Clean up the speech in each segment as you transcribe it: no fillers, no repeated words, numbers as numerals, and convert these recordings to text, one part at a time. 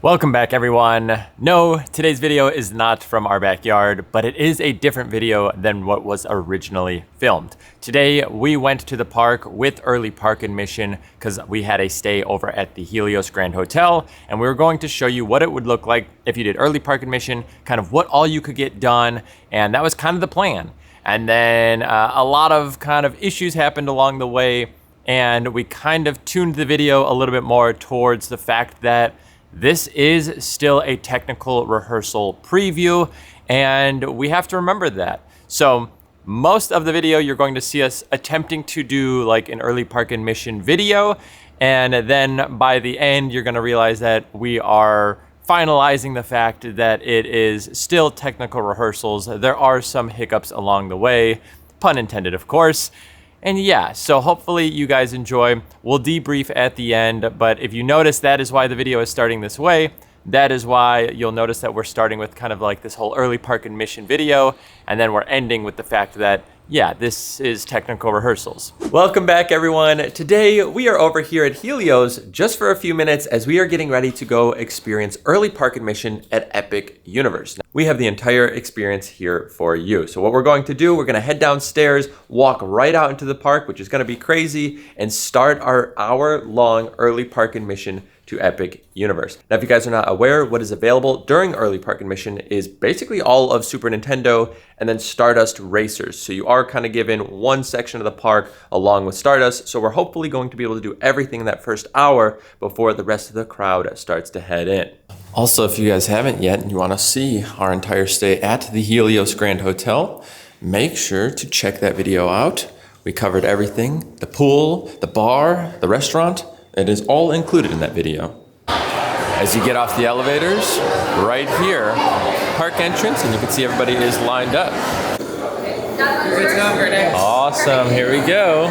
Welcome back, everyone. No, today's video is not from our backyard, but it is a different video than what was originally filmed. Today, we went to the park with early park admission because we had a stay over at the Helios Grand Hotel, and we were going to show you what it would look like if you did early park admission, kind of what all you could get done, and that was kind of the plan. And then a lot of kind of issues happened along the way, and we kind of tuned the video a little bit more towards the fact that this is still a technical rehearsal preview, and we have to remember that. So most of the video, you're going to see us attempting to do like an early park admission video, and then by the end, you're gonna realize that we are finalizing the fact that it is still technical rehearsals. There are some hiccups along the way, pun intended, of course. And yeah, so hopefully you guys enjoy. We'll debrief at the end, but if you notice, that is why the video is starting this way. That is why you'll notice that we're starting with kind of like this whole early park admission video, and then we're ending with the fact that, yeah, this is technical rehearsals. Welcome back, everyone. Today, we are over here at Helios just for a few minutes as we are getting ready to go experience early park admission at Epic Universe. Now, we have the entire experience here for you. So what we're going to do, we're gonna head downstairs, walk right out into the park, which is gonna be crazy, and start our hour-long early park admission to Epic Universe. Now, if you guys are not aware, what is available during early park admission is basically all of Super Nintendo and then Stardust Racers. So you are kind of given one section of the park along with Stardust. So we're hopefully going to be able to do everything in that first hour before the rest of the crowd starts to head in. Also, if you guys haven't yet and you want to see our entire stay at the Helios Grand Hotel, make sure to check that video out. We covered everything, the pool, the bar, the restaurant. It is all included in that video. As you get off the elevators, right here, park entrance, and you can see everybody is lined up. Awesome, here we go.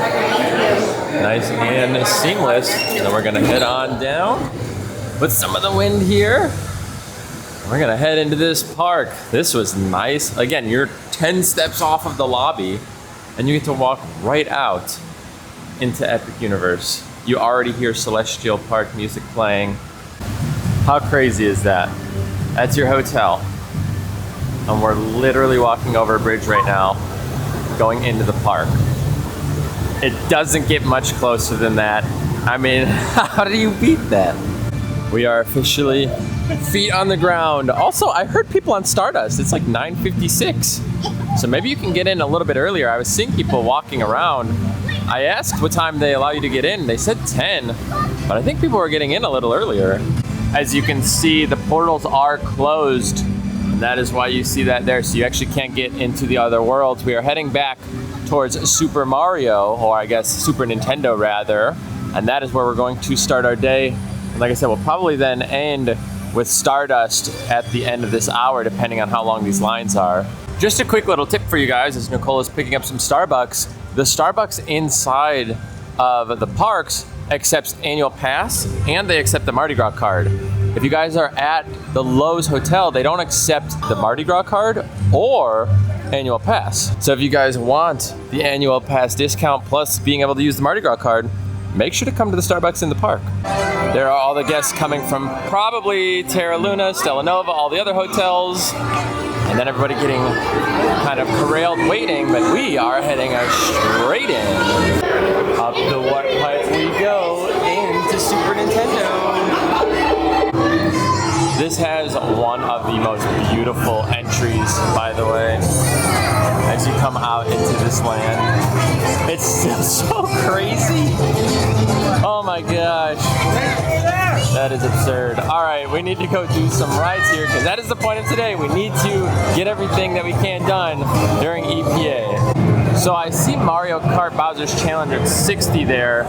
Nice and seamless. And then we're gonna head on down with some of the wind here. We're gonna head into this park. This was nice. Again, you're 10 steps off of the lobby, and you get to walk right out into Epic Universe. You already hear Celestial Park music playing. How crazy is that? That's your hotel. And we're literally walking over a bridge right now, going into the park. It doesn't get much closer than that. I mean, how do you beat that? We are officially feet on the ground. Also, I heard people on Stardust. It's like 9:56. So maybe you can get in a little bit earlier. I was seeing people walking around. I asked what time they allow you to get in. They said 10, but I think people were getting in a little earlier. As you can see, the portals are closed, and that is why you see that there. So you actually can't get into the other worlds. We are heading back towards Super Mario, or I guess Super Nintendo rather, and that is where we're going to start our day. And like I said, we'll probably then end with Stardust at the end of this hour, depending on how long these lines are. Just a quick little tip for you guys as Nicole is picking up some Starbucks. The Starbucks inside of the parks accepts annual pass, and they accept the Mardi Gras card. If you guys are at the Lowe's Hotel, they don't accept the Mardi Gras card or annual pass. So if you guys want the annual pass discount plus being able to use the Mardi Gras card, make sure to come to the Starbucks in the park. There are all the guests coming from probably Terra Luna, Stella Nova, all the other hotels, and then everybody getting kind of corralled waiting, but we are heading straight in. Up the warp pipe we go into Super Nintendo. This has one of the most beautiful entries, by the way, as you come out into this land. It's still so crazy. Oh my gosh. That is absurd. All right, we need to go do some rides here because that is the point of today. We need to get everything that we can done during EPA. So I see Mario Kart Bowser's Challenge at 60 there.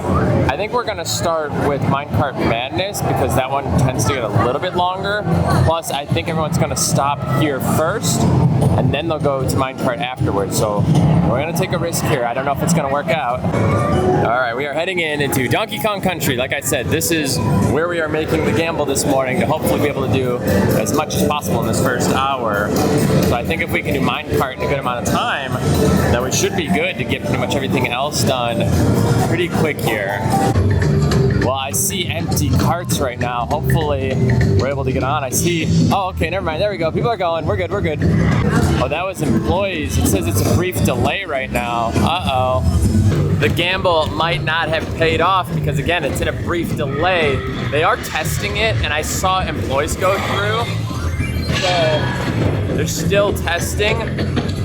I think we're gonna start with Minecart Madness because that one tends to get a little bit longer. Plus, I think everyone's gonna stop here first and then they'll go to Minecart afterwards. So we're gonna take a risk here. I don't know if it's gonna work out. All right, we are heading into Donkey Kong Country. Like I said, this is where we are making the gamble this morning to hopefully be able to do as much as possible in this first hour. So I think if we can do Minecart in a good amount of time, then we should be good to get pretty much everything else done pretty quick here. Well, I I see empty carts right now. Hopefully we're able to get on. I see, oh, okay, never mind. There we go. People are going. We're good, we're good. Oh, that was employees. It says it's a brief delay right now. Uh-oh. The gamble might not have paid off because, again, it's in a brief delay. They are testing it, and I saw employees go through. So they're still testing.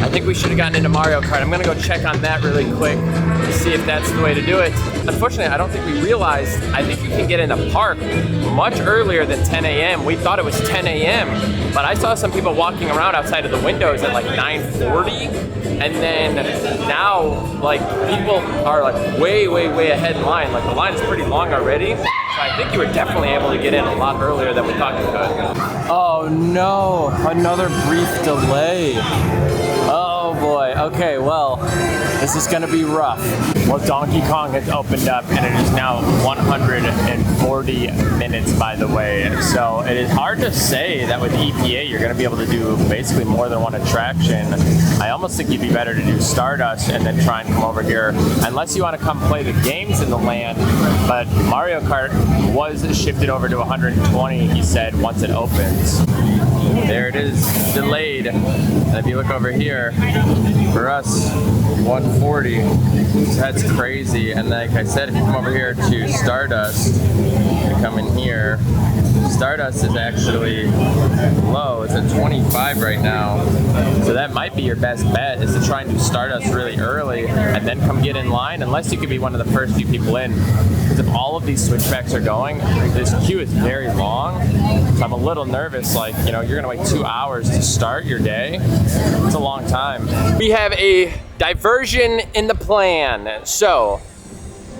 I think we should have gotten into Mario Kart. I'm gonna go check on that really quick to see if that's the way to do it. Unfortunately, I don't think we realized, I think you can get in the park much earlier than 10 a.m. We thought it was 10 a.m., but I saw some people walking around outside of the windows at like 9:40, and then now, like, people are like way ahead in line. Like, the line is pretty long already. So I think you were definitely able to get in a lot earlier than we thought you could. Oh no, another brief delay. Oh boy, okay, well, this is gonna be rough. Well, Donkey Kong has opened up and it is now 140 minutes, by the way. So it is hard to say that with EPA, you're gonna be able to do basically more than one attraction. I almost think you'd be better to do Stardust and then try and come over here, unless you wanna come play the games in the land. But Mario Kart was shifted over to 120, he said, once it opens. There it is, delayed. And if you look over here, for us, 140. So that's crazy. And like I said, if you come over here to Stardust, you come in here, Stardust is actually low. It's at 25 right now. So that might be your best bet, is to try and do Stardust really early and then come get in line, unless you could be one of the first few people in. Because if all of these switchbacks are going, this queue is very long. So I'm a little nervous, like, you know, you're gonna wait 2 hours to start your day. It's a long time. We have a diversion in the plan. So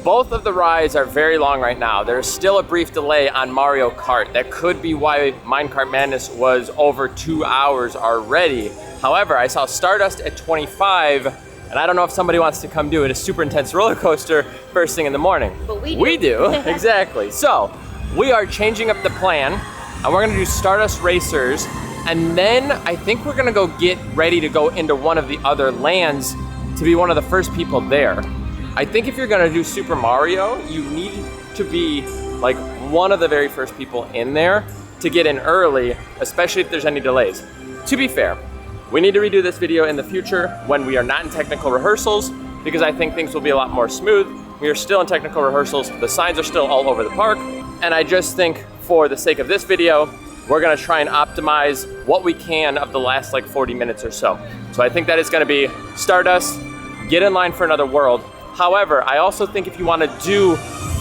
both of the rides are very long right now. There's still a brief delay on Mario Kart. That could be why Minecart Madness was over 2 hours already. However, I saw Stardust at 25, and I don't know if somebody wants to come do it, a super intense roller coaster first thing in the morning. But we do. Exactly. So we are changing up the plan, and we're gonna do Stardust Racers, and then I think we're gonna go get ready to go into one of the other lands to be one of the first people there. I think if you're gonna do Super Mario, you need to be like one of the very first people in there to get in early, especially if there's any delays. To be fair, we need to redo this video in the future when we are not in technical rehearsals, because I think things will be a lot more smooth. We are still in technical rehearsals, the signs are still all over the park, and I just think for the sake of this video, we're gonna try and optimize what we can of the last like 40 minutes or so. So I think that is gonna be Stardust, get in line for another world. However, I also think if you want to do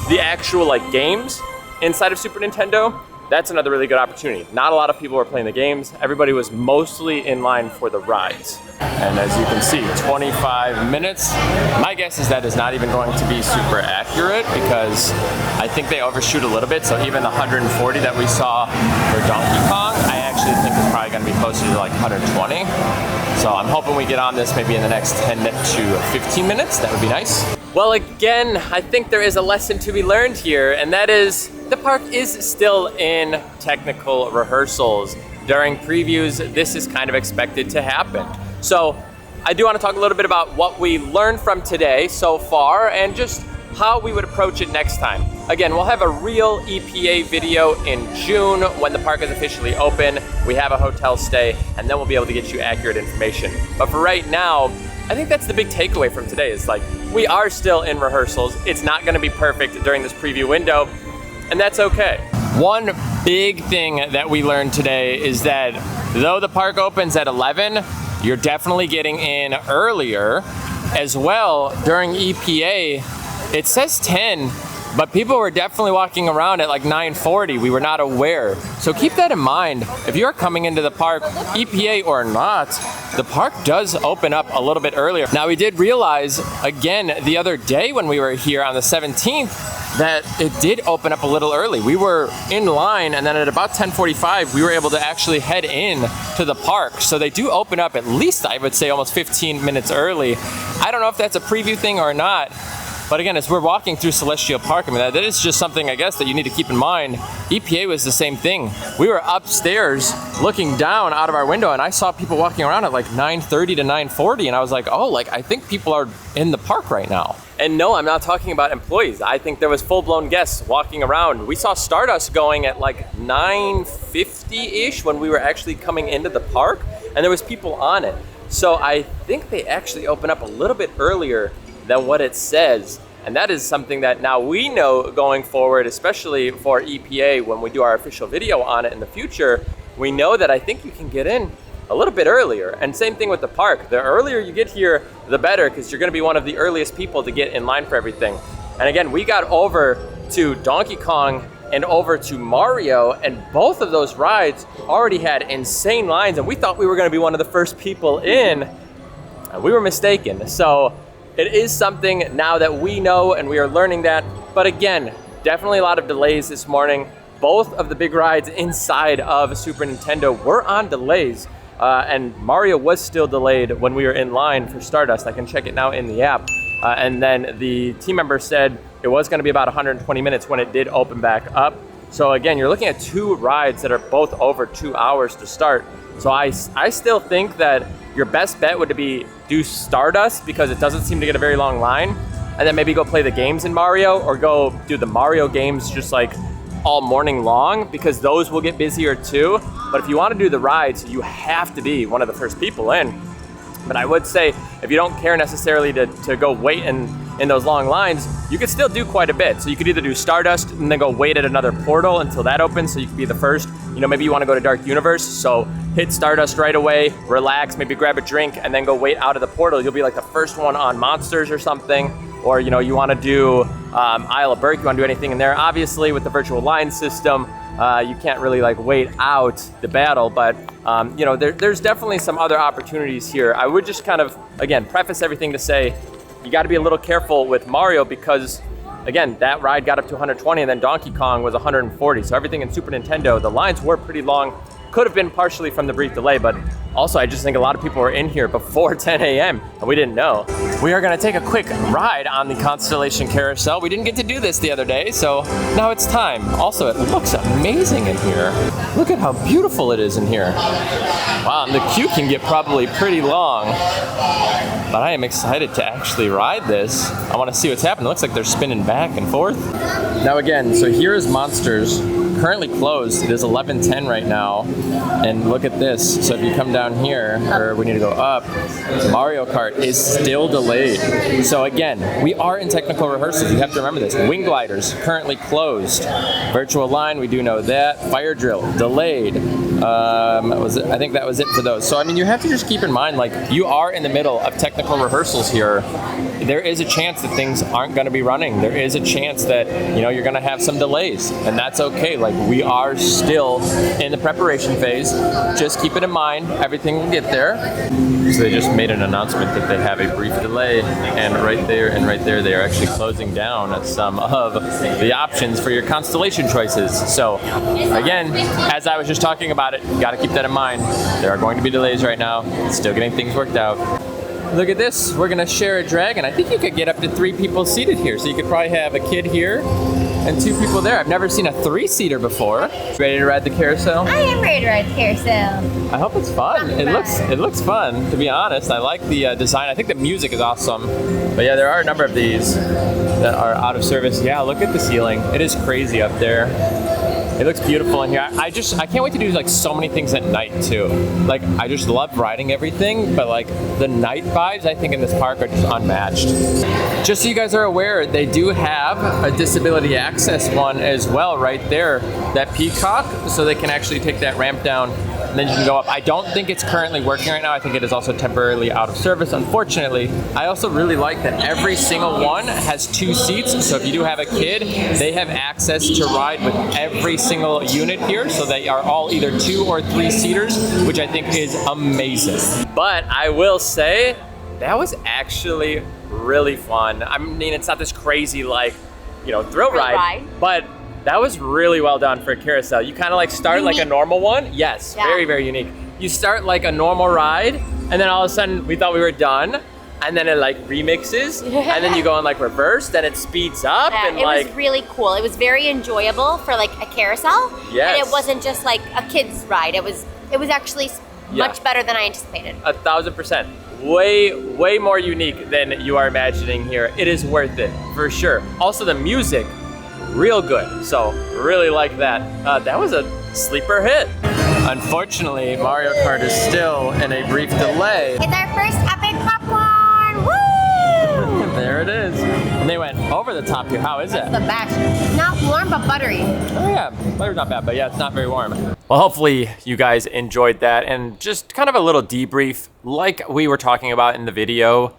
the actual like games inside of Super Nintendo, that's another really good opportunity. Not a lot of people were playing the games. Everybody was mostly in line for the rides. And as you can see, 25 minutes. My guess is that is not even going to be super accurate, because I think they overshoot a little bit. So even the 140 that we saw for Donkey Kong, I actually think is probably going to be closer to like 120. So I'm hoping we get on this maybe in the next 10 to 15 minutes. That would be nice. Well, again, I think there is a lesson to be learned here, and that is the park is still in technical rehearsals. During previews, this is kind of expected to happen. So I do want to talk a little bit about what we learned from today so far and just how we would approach it next time. Again, we'll have a real EPA video in June when the park is officially open. We have a hotel stay, and then we'll be able to get you accurate information. But for right now, I think that's the big takeaway from today, is like, we are still in rehearsals. It's not gonna be perfect during this preview window, and that's okay. One big thing that we learned today is that though the park opens at 11, you're definitely getting in earlier. As well, during EPA, it says 10, but people were definitely walking around at like 9:40. We were not aware. So keep that in mind. If you're coming into the park, EPA or not, the park does open up a little bit earlier. Now, we did realize, again, the other day when we were here on the 17th, that it did open up a little early. We were in line, and then at about 10:45, we were able to actually head in to the park. So they do open up at least, I would say, almost 15 minutes early. I don't know if that's a preview thing or not, But again, as we're walking through Celestial Park, I mean, that is just something, I guess, that you need to keep in mind. EPA was the same thing. We were upstairs looking down out of our window, and I saw people walking around at like 9:30 to 9:40, and I was like, oh, like, I think people are in the park right now. And no, I'm not talking about employees. I think there was full-blown guests walking around. We saw Stardust going at like 9:50-ish when we were actually coming into the park, and there was people on it. So I think they actually open up a little bit earlier than what it says. And that is something that now we know going forward, especially for EPA, when we do our official video on it in the future, we know that I think you can get in a little bit earlier. And same thing with the park. The earlier you get here, the better, because you're gonna be one of the earliest people to get in line for everything. And again, we got over to Donkey Kong and over to Mario, and both of those rides already had insane lines, and we thought we were gonna be one of the first people in, and we were mistaken. So it is something now that we know, and we are learning that. But again, definitely a lot of delays this morning. Both of the big rides inside of Super Nintendo were on delays, and Mario was still delayed when we were in line for Stardust. I can check it now in the app. And then the team member said it was gonna be about 120 minutes when it did open back up. So again, you're looking at two rides that are both over 2 hours to start. So I still think that your best bet would be do Stardust, because it doesn't seem to get a very long line, and then maybe go play the games in Mario, or go do the Mario games just like all morning long, because those will get busier too. But if you want to do the rides, you have to be one of the first people in. But I would say, if you don't care necessarily to go wait in those long lines, you could still do quite a bit. So you could either do Stardust and then go wait at another portal until that opens, so you could be the first. You know, maybe you want to go to Dark Universe, so hit Stardust right away, relax, maybe grab a drink, and then go wait out of the portal. You'll be like the first one on Monsters or something. Or, you know, you want to do Isle of Berk, you want to do anything in there. Obviously, with the virtual line system, you can't really like wait out the battle, but you know, there's definitely some other opportunities here. I would just kind of, again, preface everything to say, you got to be a little careful with Mario, because again, that ride got up to 120, and then Donkey Kong was 140. So everything in Super Nintendo, the lines were pretty long. Could have been partially from the brief delay, but also I just think a lot of people were in here before 10 a.m. and we didn't know. We are gonna take a quick ride on the Constellation Carousel. We didn't get to do this the other day, so now it's time. Also, it looks amazing in here. Look at how beautiful it is in here. Wow, and the queue can get probably pretty long, but I am excited to actually ride this. I wanna see what's happening. It looks like they're spinning back and forth. Now again, so here is Monsters, currently closed. It is 11:10 right now. And look at this. So if you come down here, or we need to go up, Mario Kart is still delayed. So again, we are in technical rehearsals. You have to remember this. Wing Gliders currently closed. Virtual Line, we do know that. Fire Drill, delayed. I think that was it for those. So I mean, you have to just keep in mind, like, you are in the middle of technical rehearsals here. There is a chance that things aren't going to be running. There is a chance that, you know, you're going to have some delays, and that's okay. Like, we are still in the preparation phase. Just keep it in mind. Everything will get there. So they just made an announcement that they have a brief delay, and right there they are actually closing down some of the options for your constellation choices. So again, as I was just talking about it, you got to keep that in mind. There are going to be delays right now. Still getting things worked out. Look at this, we're gonna share a dragon. I think you could get up to 3 people seated here. So you could probably have a kid here and 2 people there. I've never seen a 3-seater before. Ready to ride the carousel? I am ready to ride the carousel. I hope it's fun. It looks fun, to be honest. I like the design. I think the music is awesome. But yeah, there are a number of these that are out of service. Yeah, look at the ceiling. It is crazy up there. It looks beautiful in here. I can't wait to do like so many things at night too. Like, I just love riding everything, but like the night vibes I think in this park are just unmatched. Just so you guys are aware, they do have a disability access one as well right there, that peacock, so they can actually take that ramp down and then you can go up. I don't think it's currently working right now. I think it is also temporarily out of service, unfortunately. I also really like that every single one has 2 seats, so if you do have a kid, they have access to ride with every single unit here, so they are all either 2 or 3 seaters, which I think is amazing. But I will say, that was actually really fun. I mean, it's not this crazy, like, you know, thrill ride, but that was really well done for a carousel. You kind of like start like a normal one. Yes, yeah. Very, very unique. You start like a normal ride, and then all of a sudden we thought we were done. and then it like remixes, and then you go in like reverse, then it speeds up, Yeah, and it like was really cool. It was very enjoyable for like a carousel. Yes. And it wasn't just like a kid's ride. It was actually much better than I anticipated. 1,000%. Way more unique than you are imagining here. It is worth it, for sure. Also the music, real good. So really like that. That was a sleeper hit. Unfortunately, Mario Kart is still in a brief delay. It's our first epic popcorn! Woo! There it is. And they went over the top here. How is it? The best. Not warm, but buttery. Oh yeah, butter's not bad, but yeah, it's not very warm. Well, hopefully you guys enjoyed that, and just kind of a little debrief, like we were talking about in the video.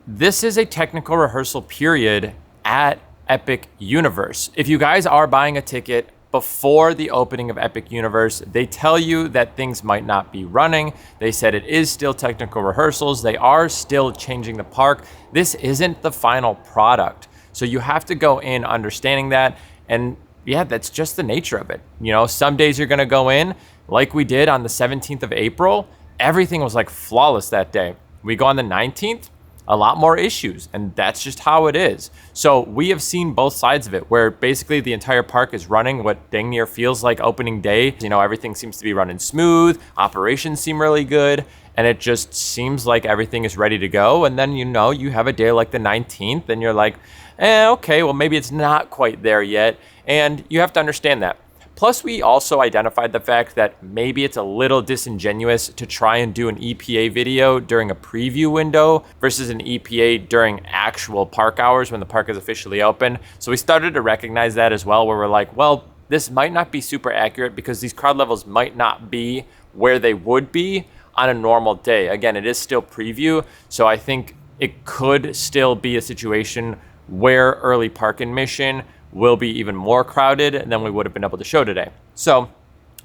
This is a technical rehearsal period at Epic Universe. If you guys are buying a ticket before the opening of Epic Universe, they tell you that things might not be running. They said it is still technical rehearsals. They are still changing the park. This isn't the final product. So you have to go in understanding that. And yeah, that's just the nature of it. You know, some days you're gonna go in like we did on the 17th of April. Everything was like flawless that day. We go on the 19th, a lot more issues, and that's just how it is. So we have seen both sides of it, where basically the entire park is running what dang near feels like opening day. You know, everything seems to be running smooth, operations seem really good, and it just seems like everything is ready to go. And then, you know, you have a day like the 19th, and you're like, okay, well, maybe it's not quite there yet. And you have to understand that. Plus, we also identified the fact that maybe it's a little disingenuous to try and do an EPA video during a preview window versus an EPA during actual park hours when the park is officially open. So we started to recognize that as well, where we're like, well, this might not be super accurate because these crowd levels might not be where they would be on a normal day. Again, it is still preview, so I think it could still be a situation where early park admission will be even more crowded than we would have been able to show today. So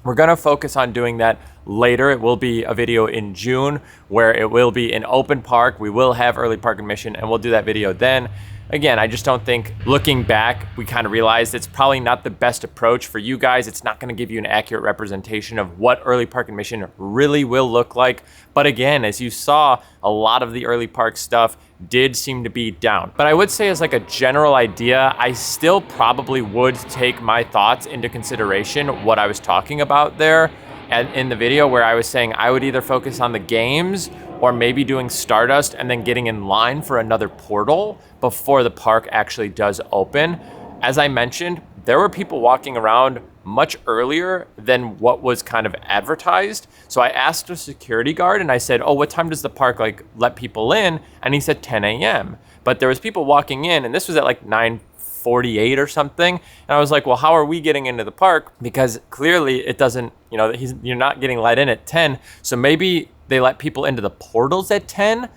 we're gonna focus on doing that later. It will be a video in June where it will be an open park. We will have early park admission, and we'll do that video then. Again, I just don't think, looking back, we kind of realized it's probably not the best approach for you guys. It's not gonna give you an accurate representation of what early park admission really will look like. But again, as you saw, a lot of the early park stuff did seem to be down. But I would say, as like a general idea, I still probably would take my thoughts into consideration, what I was talking about there and in the video, where I was saying I would either focus on the games or maybe doing Stardust and then getting in line for another portal before the park actually does open. As I mentioned, there were people walking around much earlier than what was kind of advertised. So I asked a security guard and I said, oh, what time does the park like let people in? And he said 10 a.m. But there was people walking in, and this was at like 9:48 or something. And I was like, well, how are we getting into the park? Because clearly it doesn't, you know, you're not getting let in at 10. So maybe they let people into the portals at 10.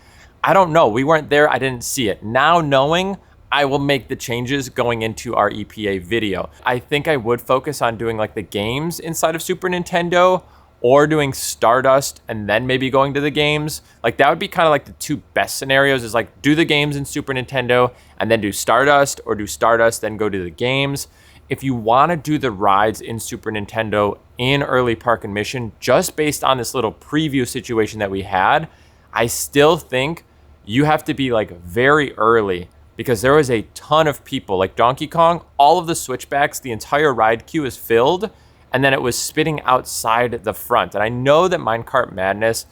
I don't know. We weren't there. I didn't see it. Now knowing, I will make the changes going into our EPA video. I think I would focus on doing like the games inside of Super Nintendo, or doing Stardust and then maybe going to the games. Like that would be kind of like the two best scenarios, is like do the games in Super Nintendo and then do Stardust, or do Stardust, then go to the games. If you want to do the rides in Super Nintendo in early park admission, just based on this little preview situation that we had, I still think you have to be like very early, because there was a ton of people. Like Donkey Kong, all of the switchbacks, the entire ride queue is filled, and then it was spitting outside the front. And I know that Minecart Madness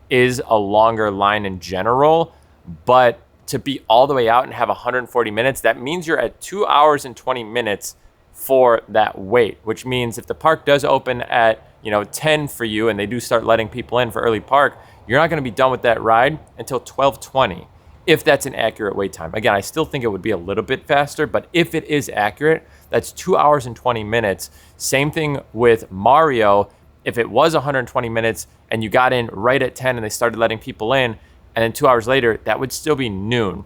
is a longer line in general, but to be all the way out and have 140 minutes, that means you're at 2 hours and 20 minutes for that wait, which means if the park does open at 10 for you, and they do start letting people in for early park, you're not gonna be done with that ride until 12:20. If that's an accurate wait time. Again, I still think it would be a little bit faster, but if it is accurate, that's 2 hours and 20 minutes. Same thing with Mario. If it was 120 minutes and you got in right at 10 and they started letting people in, and then 2 hours later, that would still be noon.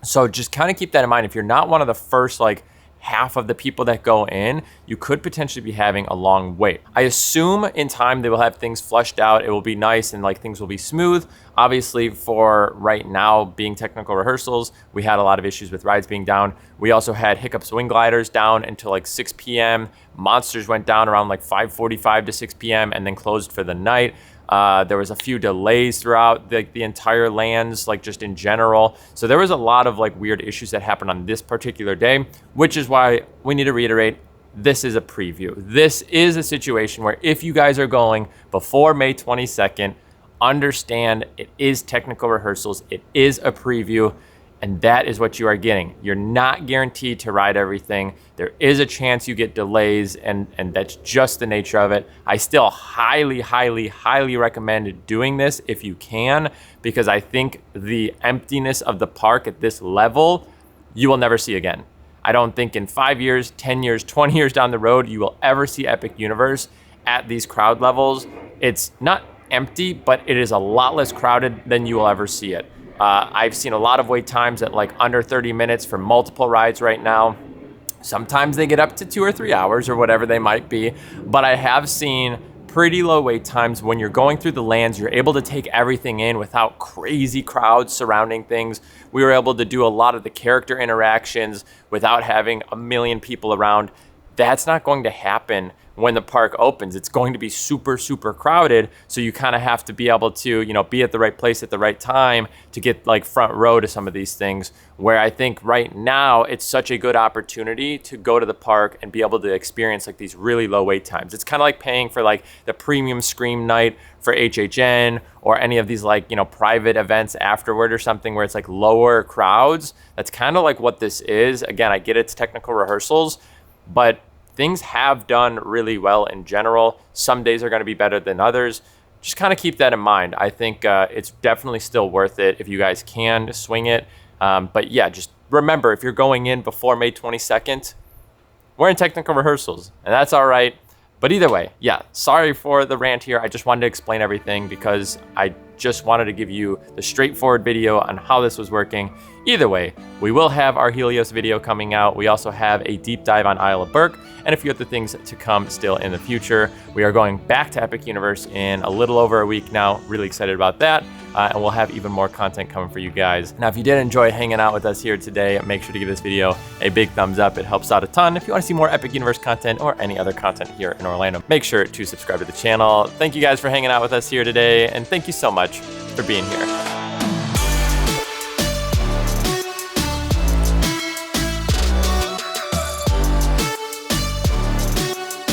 So just kind of keep that in mind. If you're not one of the first like half of the people that go in, you could potentially be having a long wait. I assume in time they will have things flushed out. It will be nice and like things will be smooth. Obviously, for right now being technical rehearsals, we had a lot of issues with rides being down. We also had Hiccups Wing Gliders down until like 6 p.m. Monsters went down around like 5:45 to 6 p.m. and then closed for the night. There was a few delays throughout the entire lands, like just in general. So there was a lot of like weird issues that happened on this particular day, which is why we need to reiterate, this is a preview. This is a situation where if you guys are going before May 22nd, understand it is technical rehearsals. It is a preview. And that is what you are getting. You're not guaranteed to ride everything. There is a chance you get delays, and that's just the nature of it. I still highly, highly, highly recommend doing this if you can, because I think the emptiness of the park at this level, you will never see again. I don't think in 5 years, 10 years, 20 years down the road, you will ever see Epic Universe at these crowd levels. It's not empty, but it is a lot less crowded than you will ever see it. I've seen a lot of wait times at like under 30 minutes for multiple rides right now. Sometimes they get up to 2 or 3 hours or whatever they might be, but I have seen pretty low wait times when you're going through the lands. You're able to take everything in without crazy crowds surrounding things. We were able to do a lot of the character interactions without having a million people around. That's not going to happen when the park opens. It's going to be super, super crowded. So you kind of have to be able to, be at the right place at the right time to get like front row to some of these things, where I think right now it's such a good opportunity to go to the park and be able to experience like these really low wait times. It's kind of like paying for like the premium Scream night for HHN or any of these like, private events afterward or something where it's like lower crowds. That's kind of like what this is. Again, I get it's technical rehearsals, but things have done really well in general. Some days are going to be better than others. Just kind of keep that in mind. I think it's definitely still worth it if you guys can swing it. But yeah, just remember, if you're going in before May 22nd, we're in technical rehearsals, and that's all right. But either way, yeah, sorry for the rant here. I just wanted to explain everything because I just wanted to give you the straightforward video on how this was working. Either way, we will have our Helios video coming out. We also have a deep dive on Isle of Burke and a few other things to come still in the future. We are going back to Epic Universe in a little over a week now. Really excited about that. And we'll have even more content coming for you guys. Now, if you did enjoy hanging out with us here today, make sure to give this video a big thumbs up. It helps out a ton. If you want to see more Epic Universe content or any other content here in Orlando, make sure to subscribe to the channel. Thank you guys for hanging out with us here today, and thank you so much for being here.